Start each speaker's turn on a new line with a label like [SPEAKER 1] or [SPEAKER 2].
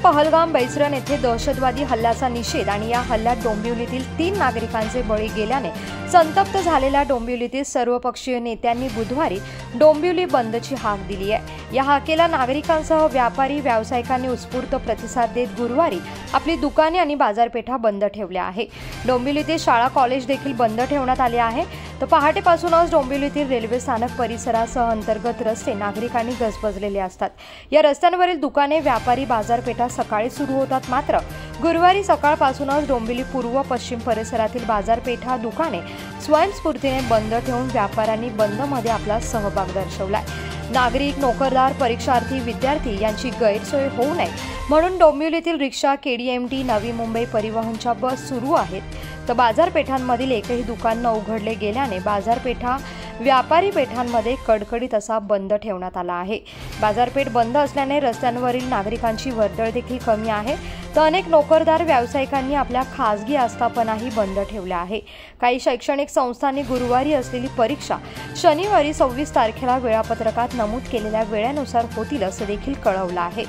[SPEAKER 1] पहलगाम बैसरण येथे दहशतवादी हल्ल्याचा निषेध आणि या हल्ल्यात डोंबिवलीतील 3 नागरिकांचे बळी गेल्याने संतप्त झालेल्या डोंबिवलीतील सर्वपक्षीय नेत्यांनी बुधवारी डोंबिवली बंदची हाक दिली आहे। या हाकेला नागरिकांसह व्यापारी व्यावसायिकांनी उत्स्फूर्त प्रतिसाद देत गुरुवारी आपली दुकाने आणि बाजारपेठा बंद ठेवल्या आहे। डोंबिवलीतील शाळा कॉलेज देखील बंद ठेवण्यात आले आहे। तर पहाटेपासूनच डोंबिवलीतील रेल्वे स्थानक परिसरासह अंतर्गत रस्ते नागरिकांनी गजबजलेले असतात। या रस्त्यांवरील दुकाने व्यापारी बाजारपेठा सकाळी सुरू होतात, मात्र गुरुवारी सकाळपासूनच डोंबिवली पूर्व पश्चिम परिसरातील बाजारपेठा दुकाने स्वयंस्फूर्तीने बंद ठेवून व्यापाऱ्यांनी बंदमध्ये आपला सहभाग दर्शवलाय। नागरिक, नोकरदार, परीक्षार्थी, विद्यार्थी यांची गैरसोय होऊ नये म्हणून डोंबिवलीतील रिक्षा, केडीएमटी, नवी मुंबई परिवहनच्या बस सुरू आहेत। तर बाजारपेठांमधील एकही दुकान न उघडले गेल्याने बाजारपेठा व्यापारी पेठांमध्ये कडकडीत असा बंद ठेवण्यात आला आहे। बाजारपेठ बंद असल्याने रस्त्यांवरील नागरिकांची वर्दळ देखील कमी आहे। तर अनेक नोकरदार व्यावसायिकांनी आपल्या खासगी आस्थापनाही बंद ठेवल्या आहे। काही शैक्षणिक संस्थांनी गुरुवारी असलेली परीक्षा शनिवारी 26 तारखेला वेळापत्रकात नमूद केलेल्या वेळेनुसार होतील असं देखील कळवलं आहे।